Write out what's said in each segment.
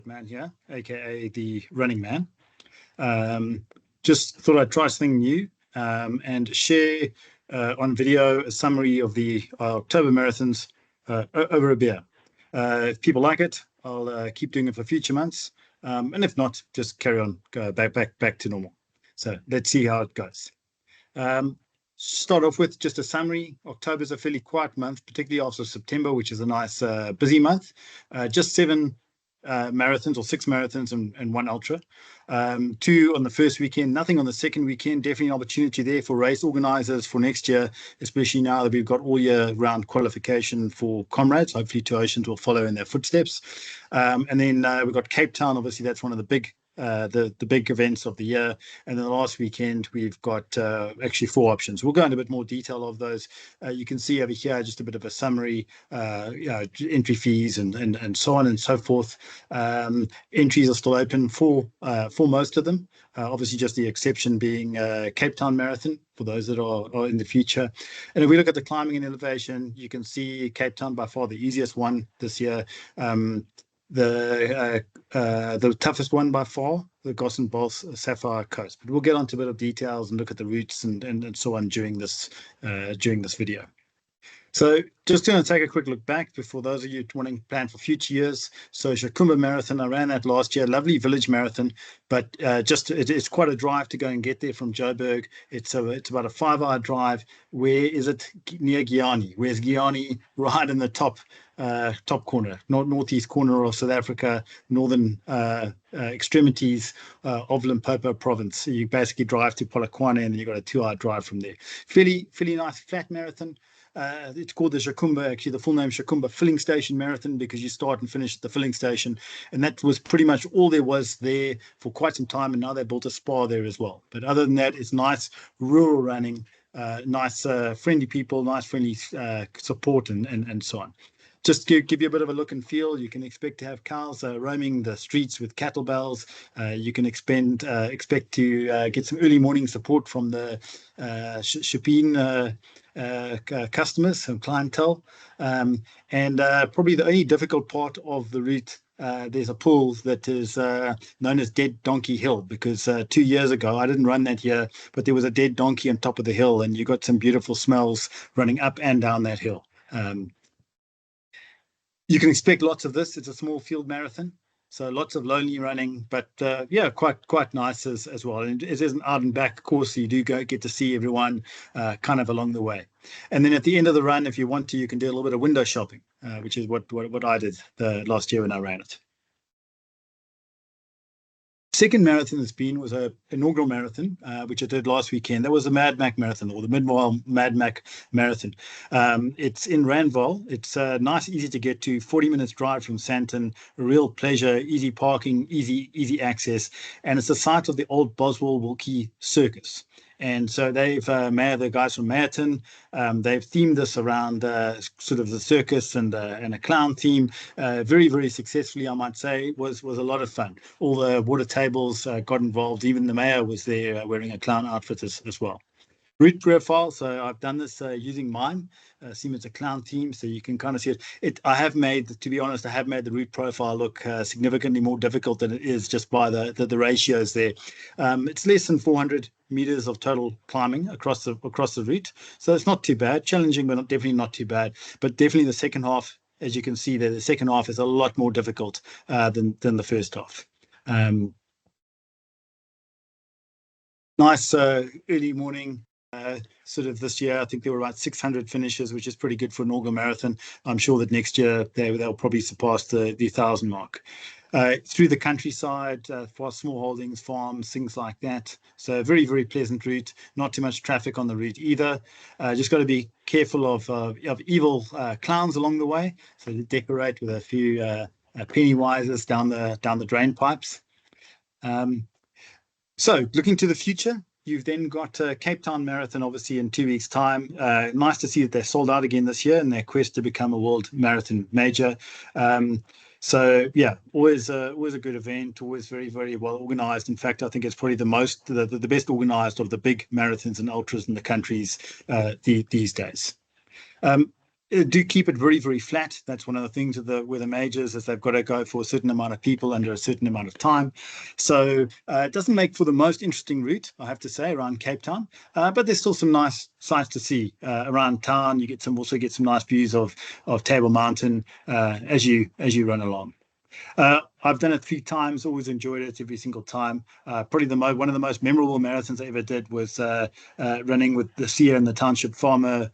Man here, aka the Running Man. Just thought I'd try something new and share on video a summary of the October marathons over a beer. If people like it, I'll keep doing it for future months, and if not, just carry on, go back to normal. So let's see how it goes. Start off with just a summary. October is a fairly quiet month, particularly after September, which is a nice busy month. Just 7 marathons or 6 marathons and 1 ultra. 2 on the first weekend, nothing on the second weekend. Definitely an opportunity there for race organizers for next year, especially now that we've got all year round qualification for comrades. Hopefully Two Oceans will follow in their footsteps. And then we've got Cape Town. Obviously, that's one of the big events of the year. And then the last weekend we've got actually 4 options. We'll go into a bit more detail of those. You can see over here just a bit of a summary, entry fees and so on and so forth. Entries are still open for most of them, obviously just the exception being Cape Town Marathon for those that are in the future. And if we look at the climbing and elevation, you can see Cape Town by far the easiest one this year. The toughest one by far, the Goss and Boss Sapphire Coast. But we'll get onto a bit of details and look at the routes and so on during this video. So just going to take a quick look back before those of you wanting to plan for future years. So Shikhumba Marathon, I ran that last year, lovely village marathon, but it's quite a drive to go and get there from Joburg. It's about a 5-hour drive. Where is it? Near Giyani. Where's Giyani? Right in the top corner, northeast corner of South Africa, northern extremities of Limpopo province. So you basically drive to Polokwane and then you've got a 2-hour drive from there. Fairly nice flat marathon. It's called the Shikhumba, actually the full name Shikhumba Filling Station Marathon, because you start and finish at the filling station, and that was pretty much all there was there for quite some time, and now they built a spa there as well. But other than that, it's nice rural running, nice friendly people, nice friendly support and so on. Just to give you a bit of a look and feel, you can expect to have cows roaming the streets with cattle bells. You can expect to get some early morning support from the Chopin customers, some clientele. And probably the only difficult part of the route, there's a pool that is known as Dead Donkey Hill, because 2 years ago, I didn't run that year, but there was a dead donkey on top of the hill, and you got some beautiful smells running up and down that hill. You can expect lots of this. It's a small field marathon, so lots of lonely running, but yeah, quite nice as well. And it is an out and back course, so you do get to see everyone kind of along the way. And then at the end of the run, if you want to, you can do a little bit of window shopping, which is what I did last year when I ran it. Second marathon that's been was an inaugural marathon, which I did last weekend. That was the MadMac marathon, or the mid-mile MadMac marathon. It's in Randval. It's nice, easy to get to, 40 minutes drive from Sandton, a real pleasure, easy parking, easy access. And it's the site of the old Boswell Wilkie Circus. And so they've, the guys from Mayerton, they've themed this around sort of the circus and a clown theme, very successfully, I might say. Was a lot of fun. All the water tables got involved. Even the mayor was there wearing a clown outfit as well. Route profile. So I've done this using mine. Siemens a clown theme, so you can kind of see it. I have made the route profile look significantly more difficult than it is just by the ratios there. It's less than 400 meters of total climbing across the route, so it's not too bad. Challenging, but definitely not too bad. But definitely the second half, as you can see there, the second half is a lot more difficult than the first half. Nice early morning. Sort of this year, I think there were about 600 finishes, which is pretty good for an inaugural marathon. I'm sure that next year they'll probably surpass the 1,000 mark. Through the countryside, for small holdings, farms, things like that. So very pleasant route. Not too much traffic on the route either. Just got to be careful of evil clowns along the way. So to decorate with a few pennywises down the drain pipes. So looking to the future. You've then got Cape Town Marathon, obviously, in 2 weeks' time. Nice to see that they're sold out again this year in their quest to become a world marathon major. So, yeah, always a good event, always very well organized. In fact, I think it's probably the best organized of the big marathons and ultras in the countries these days. Do keep it very, very flat. That's one of the things with the majors is they've got to go for a certain amount of people under a certain amount of time. So it doesn't make for the most interesting route, I have to say, around Cape Town. But there's still some nice sights to see around town. You also get some nice views of Table Mountain as you run along. I've done it 3 times, always enjoyed it every single time. Probably one of the most memorable marathons I ever did was running with the Seer and the Township Farmer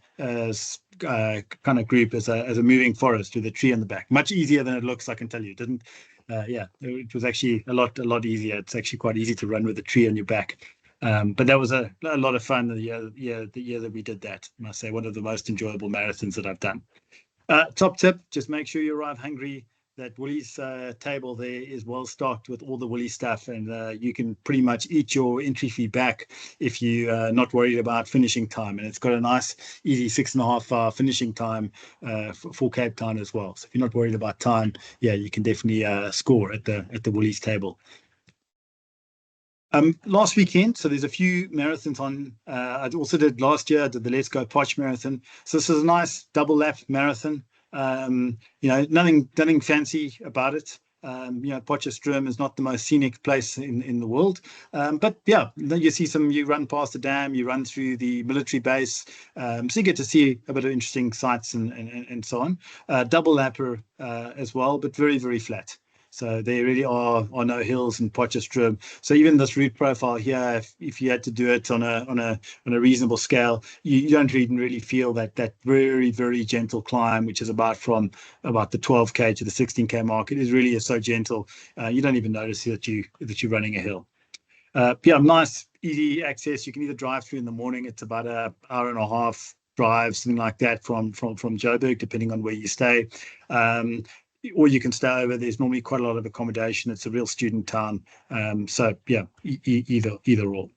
kind of group as a moving forest with a tree in the back. Much easier than it looks, I can tell you. It didn't, yeah, it was actually a lot easier. It's actually quite easy to run with a tree on your back. But that was a lot of fun the year that we did that. I must say, one of the most enjoyable marathons that I've done. Top tip, just make sure you arrive hungry. That Woolies table there is well stocked with all the Woolies stuff, and you can pretty much eat your entry fee back if you're not worried about finishing time. And it's got a nice, easy 6.5 hour finishing time for Cape Town as well. So if you're not worried about time, yeah, you can definitely score at the Woolies table. Last weekend, so there's a few marathons on. I also did last year. I did the LetsGo Potch marathon. So this is a nice double lap marathon. Nothing fancy about it. Potchefstroom is not the most scenic place in the world. But yeah, you see you run past the dam, you run through the military base. So you get to see a bit of interesting sights and so on. Double lapper as well, but very, very flat. So there really are no hills in Potchefstroom. So even this route profile here, if you had to do it on a reasonable scale, you don't even really feel that very, very gentle climb, which is from about the 12K to the 16K mark. It is really so gentle. You don't even notice that you're running a hill. Yeah, nice, easy access. You can either drive through in the morning. It's about an hour and a half drive, something like that from Joburg, depending on where you stay. Or you can stay over. There's normally quite a lot of accommodation. It's a real student town. So yeah, either or.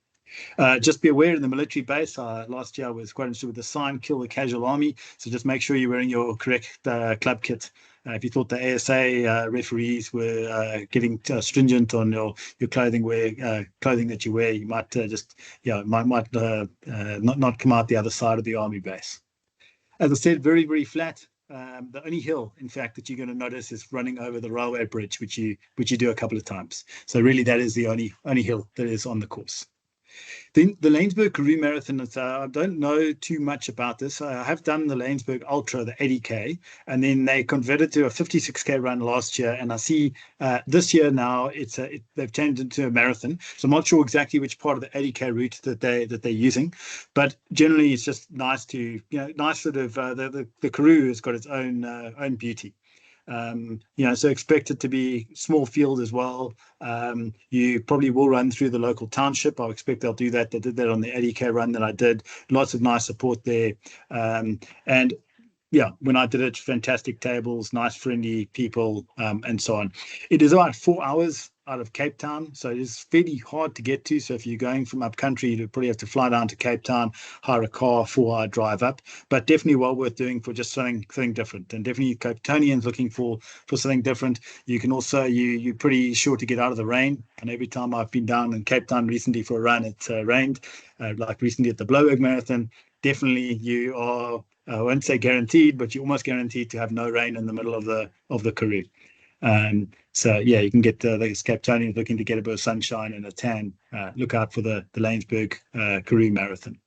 Just be aware in the military base. Last year I was quite interested with the sign, "Kill the Casual Army." So just make sure you're wearing your correct club kit. If you thought the ASA referees were getting stringent on your clothing that you wear, you might not come out the other side of the army base. As I said, very, very flat. The only hill, in fact, that you're going to notice is running over the railway bridge, which you do a couple of times. So really, that is the only hill that is on the course. Then the Laingsburg Karoo Marathon, I don't know too much about this. I have done the Laingsburg Ultra, the 80K, and then they converted to a 56K run last year. And I see this year now they've changed into a marathon. So I'm not sure exactly which part of the 80K route that they're using, but generally it's just nice to nice sort of the Karoo has got its own beauty. So expect it to be small field as well. You probably will run through the local township. I expect they'll do that. They did that on the 80K run that I did. Lots of nice support there. And yeah, when I did it, fantastic tables, nice friendly people, and so on. It is about 4 hours out of Cape Town, so it is fairly hard to get to. So if you're going from up country, you probably have to fly down to Cape Town, hire a car, 4 hour drive up. But definitely well worth doing for just something different. And definitely Cape Townians looking for something different. You can also you're pretty sure to get out of the rain. And every time I've been down in Cape Town recently for a run, it's rained. Like recently at the Bloberg Marathon, definitely you are. I won't say guaranteed, but you're almost guaranteed to have no rain in the middle of the Karoo. So yeah, you can get those Cape Townians looking to get a bit of sunshine and a tan. Look out for the Laingsburg Karoo Marathon.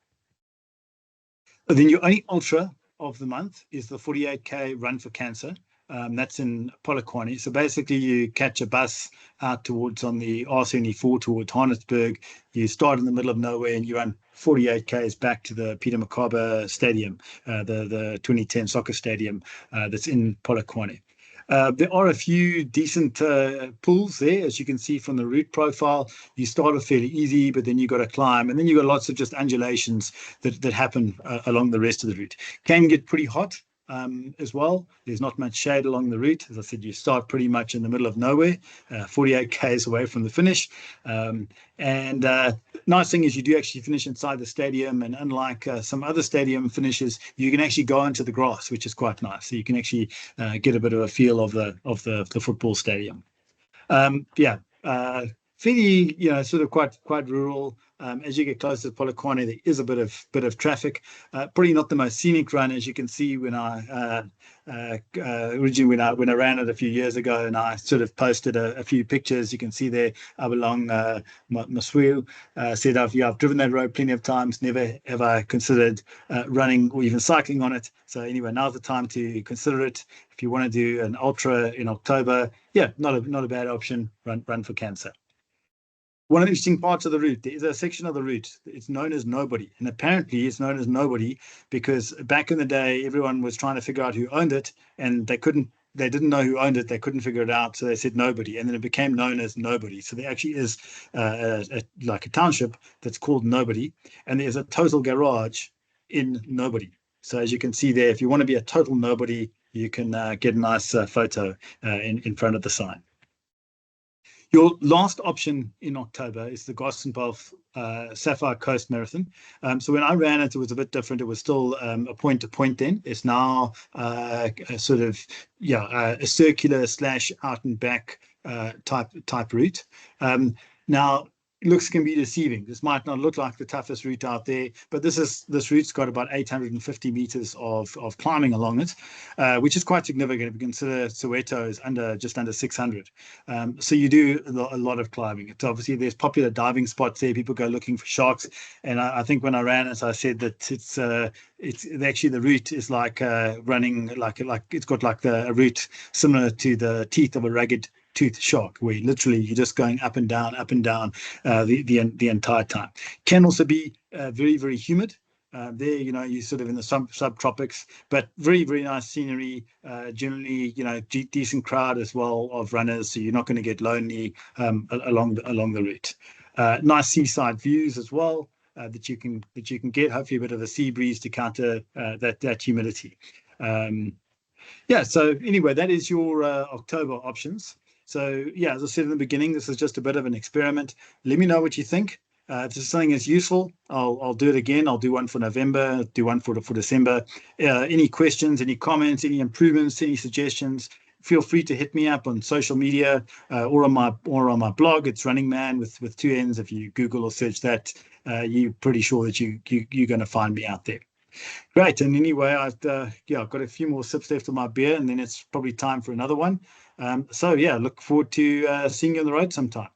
But then your only ultra of the month is the 48K Run for Cancer. That's in Polokwane. So basically, you catch a bus out on the R74 towards Johannesburg. You start in the middle of nowhere and you run 48 Ks back to the Peter Mokaba Stadium, the 2010 soccer stadium that's in Polokwane. There are a few decent pools there, as you can see from the route profile. You start off fairly easy, but then you got to climb, and then you got lots of just undulations that happen along the rest of the route. Can get pretty hot. As well. There's not much shade along the route. As I said, you start pretty much in the middle of nowhere, 48 Ks away from the finish. Nice thing is you do actually finish inside the stadium, and unlike some other stadium finishes, you can actually go into the grass, which is quite nice. So you can actually get a bit of a feel of the football stadium. fairly, sort of quite rural. As you get closer to Polokwane, there is a bit of traffic. Probably not the most scenic run, as you can see when I originally when I ran it a few years ago, and I sort of posted a few pictures. You can see there along Maswiu. Said I've driven that road plenty of times. Never have I considered running or even cycling on it. So anyway, now's the time to consider it. If you want to do an ultra in October, yeah, not a bad option. Run for cancer. One of the interesting parts of the route, there is a section of the route, it's known as Nobody. And apparently it's known as Nobody because back in the day, everyone was trying to figure out who owned it, and they didn't know who owned it. They couldn't figure it out. So they said Nobody. And then it became known as Nobody. So there actually is like a township that's called Nobody. And there's a total garage in Nobody. So as you can see there, if you want to be a total nobody, you can get a nice photo in front of the sign. Your last option in October is the Gossenbach Sapphire Coast Marathon. So when I ran it, it was a bit different. It was still a point to point then. It's now a sort of, a circular / out and back type route. Now, looks can be deceiving. This might not look like the toughest route out there, but this route's got about 850 meters of climbing along it, which is quite significant if you consider Soweto is just under 600. So you do a lot of climbing. It's obviously there's popular diving spots there. People go looking for sharks, and I think when I ran it, I said that it's actually the route is like running like it's got like a route similar to the teeth of a ragged tooth shark, where literally you're just going up and down the entire time. Can also be very, very humid. There, you're sort of in the subtropics, but very, very nice scenery. Generally, decent crowd as well of runners, so you're not going to get lonely along the route. Nice seaside views as well that you can get. Hopefully, a bit of a sea breeze to counter that humidity. So anyway, that is your October options. So yeah, as I said in the beginning, this is just a bit of an experiment. Let me know what you think. If this is something that's useful, I'll do it again. I'll do one for November, do one for December. Any questions, any comments, any improvements, any suggestions, feel free to hit me up on social media or on my blog. It's Running Man with two N's. If you Google or search that, you're pretty sure that you're going to find me out there. Great. And anyway, I've got a few more sips left of my beer, and then it's probably time for another one. Look forward to seeing you on the road sometime.